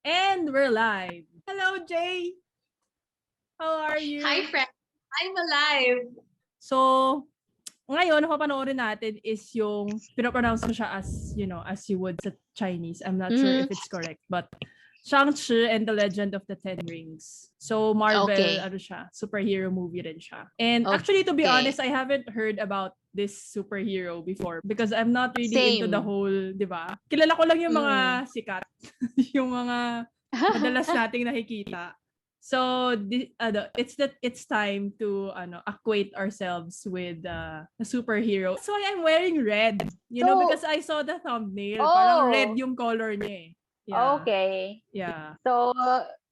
And we're live. Hello, Jay. How are you? Hi, friend. I'm alive. So, ngayon, napapanoorin natin is yung, pinopronounce mo siya as, as you would sa Chinese. I'm not sure if it's correct, but Shang-Chi and the Legend of the Ten Rings. So, Marvel, siya, superhero movie rin siya. And actually, to be honest, I haven't heard about this superhero before because I'm not really into the whole, di ba? Kilala ko lang yung mga sikat. Yung mga madalas nating nakikita. So it's time to acquaint ourselves with a superhero. So I'm wearing red, because I saw the thumbnail. Parang red yung color niya eh. Yeah. Okay. Yeah. So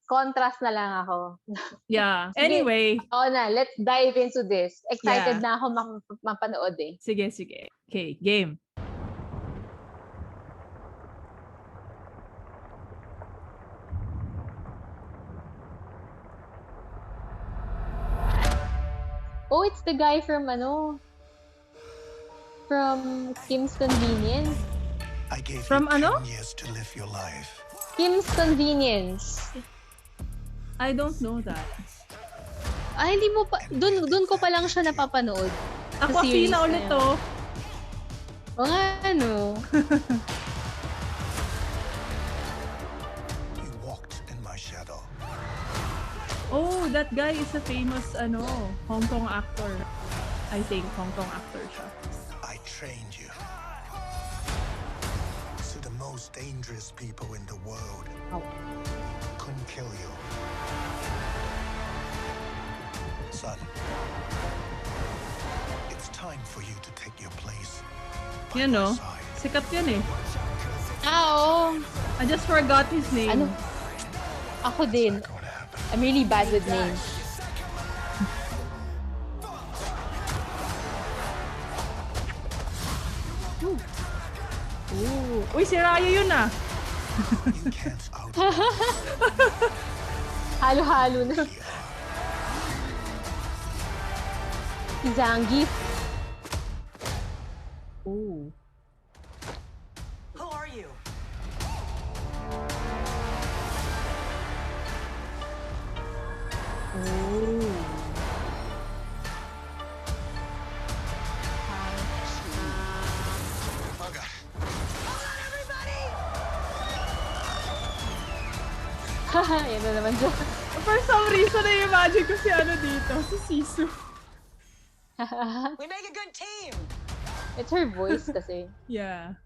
contrast na lang ako. Yeah. Anyway. Let's dive into this. Excited na ako mapanood eh. Sige. Okay, game. Oh, it's the guy from Kim's Convenience. I gave from you 10 years to live your life. Kim's Convenience. I don't know that. Hindi mo pa, dun ko pa lang siya napapanood. Ako na ulit to. O nga, You walked in my shadow. Oh, that guy is a famous Hong Kong actor. I think Hong Kong actor siya. I trained you. So the most dangerous people in the world couldn't kill you. Son, it's time for you to take your place. Yan sikat yan eh. Oo. I just forgot his name. Ako din. I'm really bad with names. Uy, si Raya yun ah. You can't out. Halo-halo na. Si Zangief. Oh. Who are you? Yan na naman dyan. For some reason, na-imagine ko si dito, si Sisu. We make a good team. It's her voice kasi. Yeah.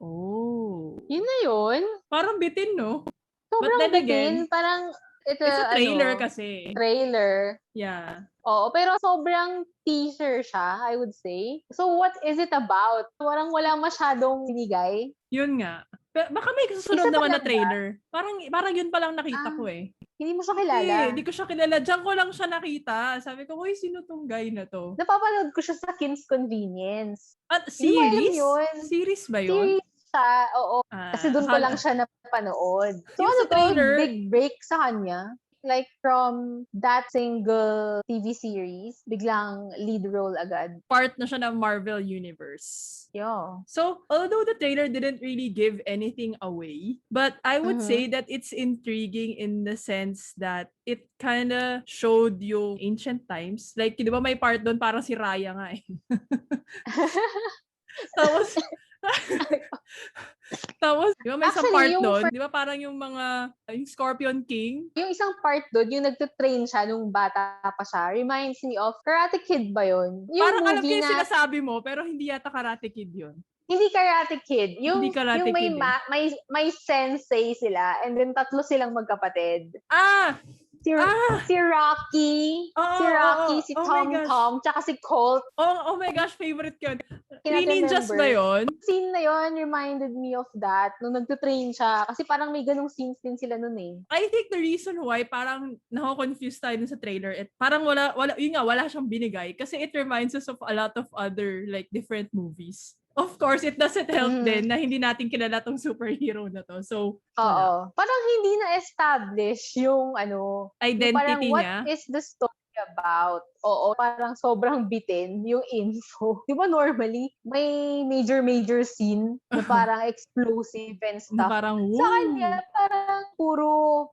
Oh. Yun na yun. Parang bitin, no? Sobrang But then again, bitin. Parang, it's a trailer kasi. Trailer. Yeah. Oo, pero sobrang teaser siya, I would say. So, what is it about? Wala masyadong binigay. Yun nga. Baka may susunod naman na trailer. Parang yun pa lang nakita ko eh. Hindi mo siya kilala. Hindi ko siya kilala. Diyan ko lang siya nakita. Sabi ko, uy, sino tong guy na to? Napapanood ko siya sa Kim's Convenience. Series? Yun. Series ba yun? Series siya, oo. Kasi doon ko lang siya napanood. So, yung sa trailer, big break sa kanya? Like from that single TV series, biglang lead role agad. Part na siya ng Marvel Universe. Yeah. So, although the trailer didn't really give anything away, but I would say that it's intriguing in the sense that it kind of showed yung ancient times. Like, di ba may part doon parang si Raya nga eh. Tapos, di ba may isang part doon? Di ba parang yung Scorpion King? Yung isang part doon, yung nagtutrain siya nung bata pa siya, reminds me of Karate Kid ba yun? Yung parang alam ko yung na, sinasabi mo, pero hindi yata Karate Kid yun. Hindi Karate Kid. Hindi Karate yung Kid may sensei sila, and then tatlo silang magkapatid. Si Rocky, si Tom, tsaka si Colt. Oh my gosh, favorite yun. Three Ninjas ba yun? Scene na yun reminded me of that nung nagtutrain siya. Kasi parang may ganung scenes din sila nun eh. I think the reason why parang nako-confuse tayo dun sa trailer, parang wala siyang binigay kasi it reminds us of a lot of other like different movies. Of course, it doesn't help din na hindi natin kilala tong superhero na to. So, oo. Parang hindi na-establish yung identity yung niya. What is the story about? Oo, parang sobrang bitin yung info. Di ba normally, may major scene na parang explosive and stuff. Parang, Sa kanya, parang puro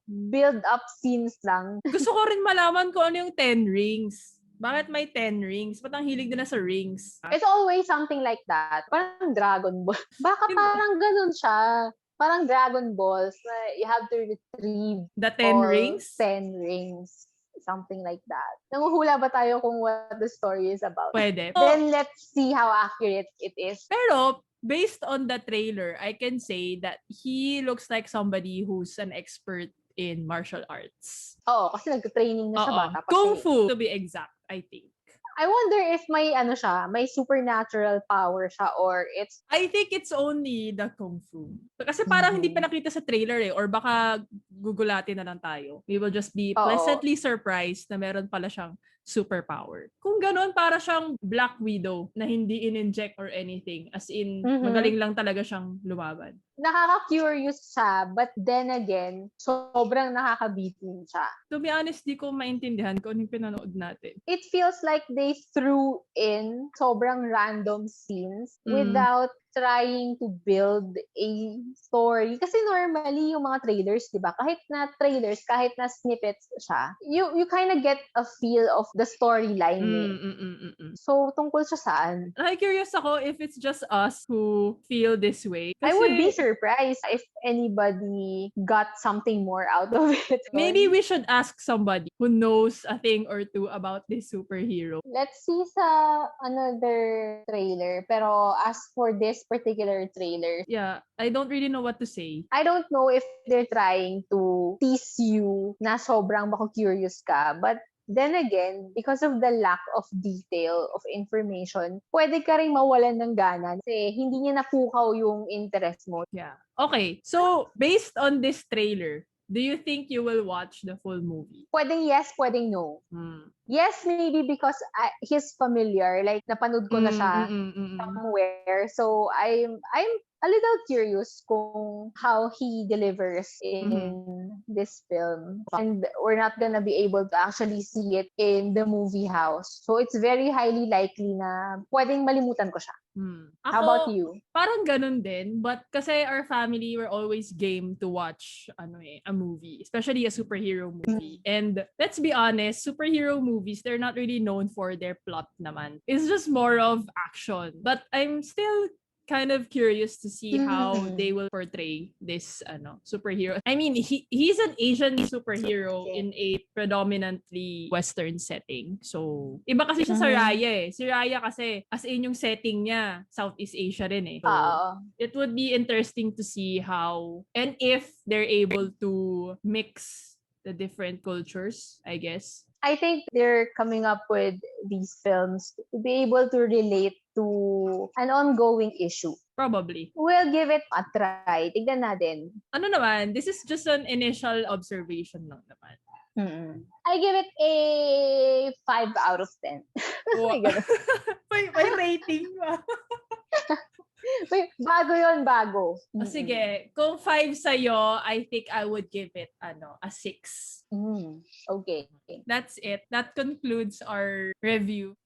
build-up scenes lang. Gusto ko rin malaman kung ano yung 10 rings. Bakit may 10 rings? Ba't ang hilig na sa rings? It's always something like that. Parang Dragon Ball. Baka parang ganun siya. Parang Dragon Balls na you have to retrieve the 10 rings? 10 rings. Something like that. Nanguhula ba tayo kung what the story is about? Pwede. Then let's see how accurate it is. Pero, based on the trailer, I can say that he looks like somebody who's an expert in martial arts. Oo, kasi nag-training na siya bata. Kung Fu, to be exact, I think. I wonder if may may supernatural power siya or it's... I think it's only the Kung Fu. Kasi parang hindi pa nakita sa trailer or baka gugulatin na lang tayo. We will just be pleasantly surprised na meron pala siyang superpower. Kung ganun, para siyang Black Widow na hindi in-inject or anything. As in, magaling lang talaga siyang lumaban. Nakaka-curious siya, but then again, sobrang nakakabitin siya. To be honest, di ko maintindihan kung anong pinanood natin. It feels like they threw in sobrang random scenes without trying to build a story. Kasi normally, yung mga trailers, di ba? Kahit na trailers, kahit na snippets siya, you kind of get a feel of the storyline. So, tungkol siya saan? Curious ako if it's just us who feel this way. Kasi I would be surprised if anybody got something more out of it. Maybe we should ask somebody who knows a thing or two about this superhero. Let's see sa another trailer. Pero as for this particular trailer, yeah, I don't really know what to say. I don't know if they're trying to tease you na sobrang mako-curious ka. But then again, because of the lack of detail of information, pwede ka rin mawalan ng gana kasi hindi niya napukaw yung interest mo. Yeah. Okay. So, based on this trailer, do you think you will watch the full movie? Pwedeng yes, pwedeng no. Yes, maybe because he's familiar. Like, napanood ko na siya somewhere. So, I'm a little curious kung how he delivers in this film. And we're not gonna be able to actually see it in the movie house. So, it's very highly likely na pwedeng malimutan ko siya. How about you? Parang ganun din. But kasi our family, we're always game to watch a movie. Especially a superhero movie. And let's be honest, superhero movies, they're not really known for their plot naman. It's just more of action. But I'm still kind of curious to see how they will portray this superhero. I mean, he's an Asian superhero in a predominantly Western setting. So, iba kasi siya sa Raya eh. Si Raya kasi, as in yung setting niya, Southeast Asia rin eh. So, it would be interesting to see how, and if they're able to mix the different cultures, I guess. I think they're coming up with these films to be able to relate to an ongoing issue. Probably. We'll give it a try. Tignan natin. Ano naman, this is just an initial observation lang naman. I give it a 5 out of 10. May rating ba? Bago yun, bago. Sige, kung 5 sa'yo, I think I would give it, a 6. Okay. That's it. That concludes our review